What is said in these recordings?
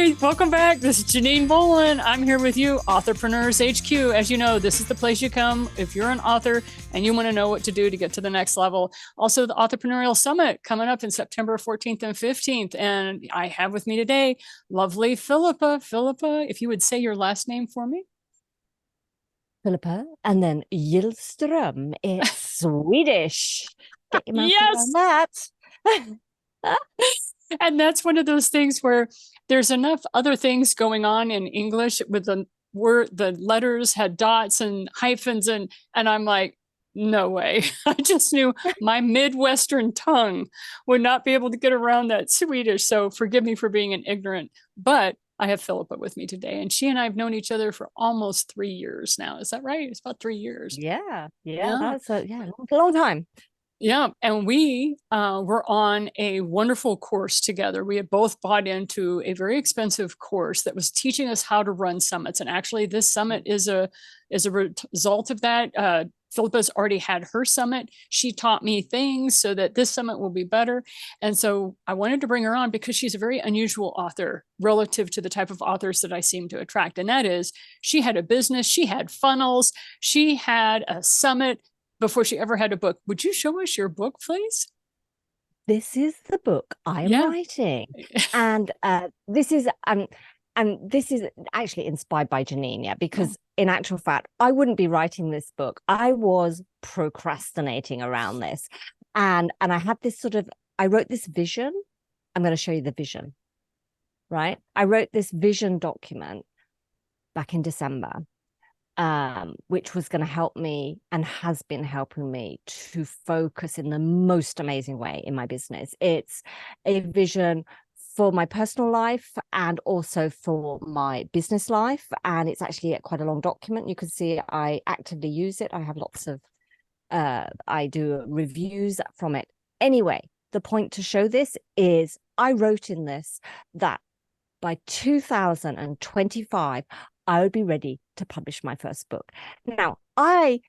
Hey, welcome back. This is Janine Boland. I'm here with you, Authorpreneurs HQ. As you know, this is the place you come if you're an author and you want to know what to do to get to the next level. Also, the Authorpreneurial Summit coming up in September 14th and 15th. And I have with me today, lovely Philippa. Philippa, if you would say your last name for me. Philippa, and then Gillström. It's Swedish. Get your mouth Yes. around that. And that's one of those things where there's enough other things going on in English with the word, the letters had dots and hyphens, and I'm like, no way. I just knew my Midwestern tongue would not be able to get around that Swedish. So forgive me for being an ignorant, but I have Philippa with me today, and she and I have known each other for almost 3 years now. Is that right? It's about 3 years. Yeah. That's a long time. Yeah. And we were on a wonderful course together. We had both bought into a very expensive course that was teaching us how to run summits. And actually, this summit is a result of that. Philippa's already had her summit. She taught me things so that this summit will be better. And so I wanted to bring her on because she's a very unusual author relative to the type of authors that I seem to attract. And that is, she had a business, she had funnels, she had a summit before she ever had a book. Would you show us your book, please? This is the book I'm writing. And this is actually inspired by Janine, because in actual fact, I wouldn't be writing this book. I was procrastinating around this. And I had this I wrote this vision. I'm going to show you the vision, right? I wrote this vision document back in December, which was going to help me and has been helping me to focus in the most amazing way in my business. It's a vision for my personal life and also for my business life. And it's actually quite a long document. You can see I actively use it. I have lots of, I do reviews from it. Anyway, the point to show this is I wrote in this that by 2025, I would be ready to publish my first book. Now, I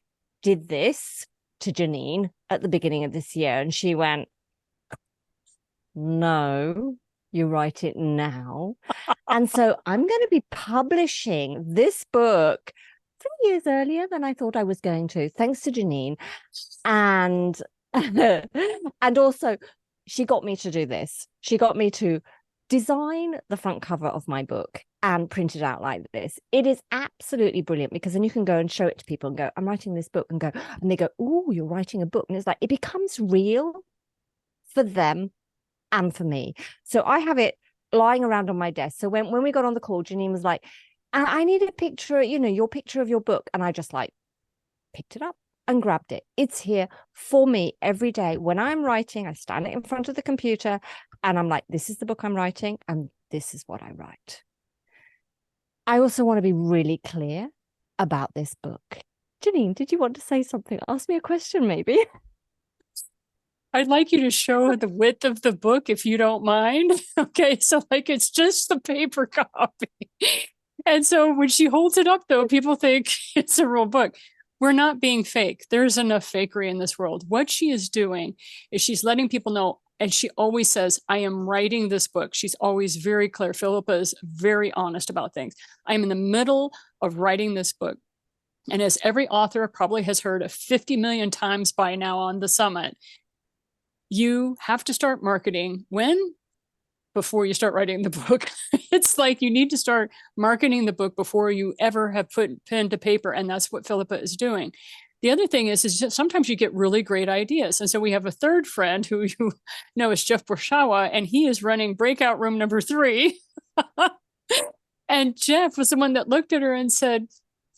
did this to Janine at the beginning of this year, and she went, no, you write it now. And so I'm going to be publishing this book 3 years earlier than I thought I was going to, thanks to Janine. And and also, she got me to do this. She got me to design the front cover of my book and print it out like this. It is absolutely brilliant, because then you can go and show it to people and go, I'm writing this book, and they go, oh, you're writing a book. And it's like, it becomes real for them and for me. So I have it lying around on my desk. So when we got on the call, Janine was like, I need a picture, your picture of your book. And I just picked it up and grabbed it. It's here for me every day. When I'm writing, I stand in front of the computer and I'm like, this is the book I'm writing, and this is what I write. I also want to be really clear about this book. Janine, did you want to say something? Ask me a question, maybe. I'd like you to show the width of the book, if you don't mind. Okay, so it's just the paper copy. And so when she holds it up, though, people think it's a real book. We're not being fake. There's enough fakery in this world. What she is doing is she's letting people know, and she always says, I am writing this book. She's always very clear. Philippa is very honest about things. I'm in the middle of writing this book. And as every author probably has heard 50 million times by now on the summit, you have to start marketing when? Before you start writing the book. It's like you need to start marketing the book before you ever have put pen to paper. And that's what Philippa is doing. The other thing is just sometimes you get really great ideas. And so we have a third friend who you know is Jeff Borshawa, and he is running breakout room number 3. And Jeff was the one that looked at her and said,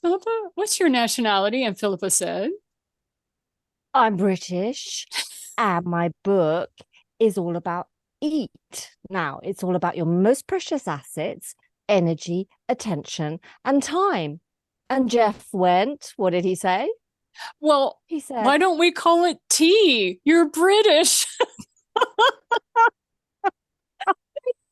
Philippa, what's your nationality? And Philippa said, I'm British, and my book is all about eat. Now, it's all about your most precious assets, energy, attention, and time. And Jeff went, what did he say? Well, he said, why don't we call it tea? You're British.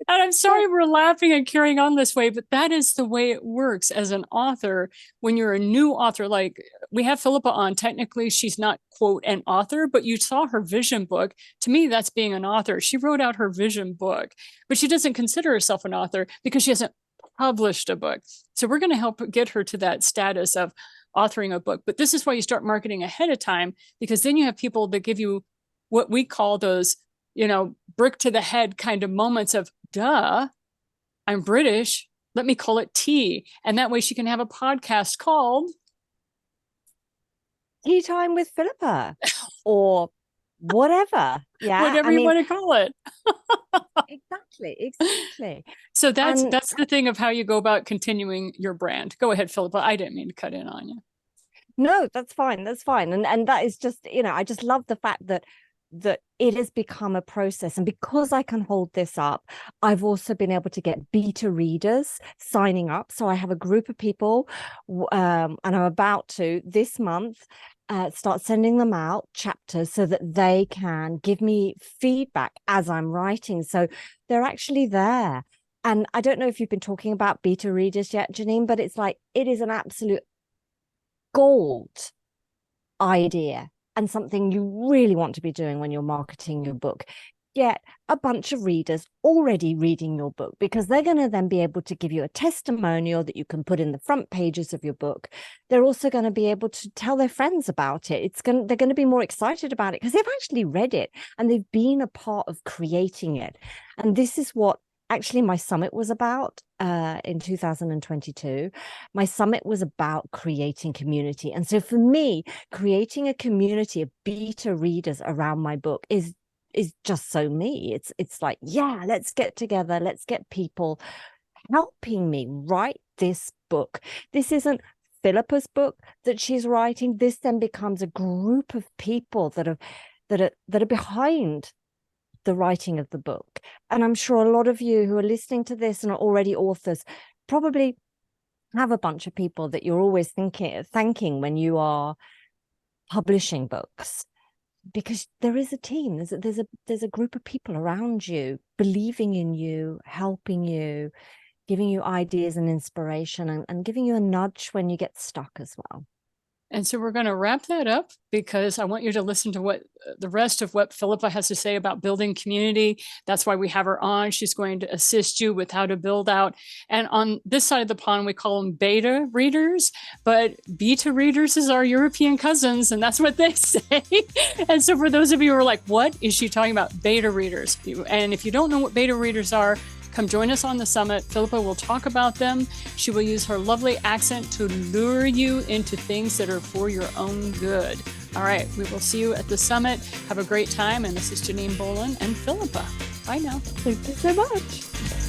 And I'm sorry we're laughing and carrying on this way, but that is the way it works as an author. When you're a new author, like we have Philippa on, technically she's not, quote, an author, but you saw her vision book. To me, that's being an author. She wrote out her vision book, but she doesn't consider herself an author because she hasn't published a book. So we're going to help get her to that status of authoring a book. But this is why you start marketing ahead of time, because then you have people that give you what we call those, brick to the head kind of moments of, duh, I'm British. Let me call it tea. And that way she can have a podcast called Tea Time with Philippa or whatever. Yeah. whatever you want to call it. Exactly. So that's the thing of how you go about continuing your brand. Go ahead, Philippa. I didn't mean to cut in on you. No, that's fine. And that is just, I just love the fact that it has become a process. And because I can hold this up, I've also been able to get beta readers signing up. So I have a group of people, and I'm about to this month start sending them out chapters so that they can give me feedback as I'm writing. So they're actually there. And I don't know if you've been talking about beta readers yet, Janine, but it's like, it is an absolute gold idea and something you really want to be doing when you're marketing your book. Get a bunch of readers already reading your book, because they're going to then be able to give you a testimonial that you can put in the front pages of your book. They're also going to be able to tell their friends about it. They're going to be more excited about it because they've actually read it and they've been a part of creating it. And this is what actually my summit was about in 2022. My summit was about creating community. And so for me, creating a community of beta readers around my book is just so me. It's like, yeah, let's get together. Let's get people helping me write this book. This isn't Philippa's book that she's writing. This then becomes a group of people that are behind the writing of the book. And I'm sure a lot of you who are listening to this and are already authors probably have a bunch of people that you're always thanking when you are publishing books, because there is a team, there's a group of people around you believing in you, helping you, giving you ideas and inspiration, and giving you a nudge when you get stuck as well. And so we're going to wrap that up, because I want you to listen to what the rest of what Philippa has to say about building community. That's why we have her on. She's going to assist you with how to build out. And on this side of the pond, we call them beta readers, but beta readers is our European cousins, and that's what they say. And so for those of you who are like, what is she talking about? Beta readers. And if you don't know what beta readers are, come join us on the summit. Philippa will talk about them. She will use her lovely accent to lure you into things that are for your own good. All right, we will see you at the summit. Have a great time. And this is Janine Bolin and Philippa. Bye now. Thank you so much.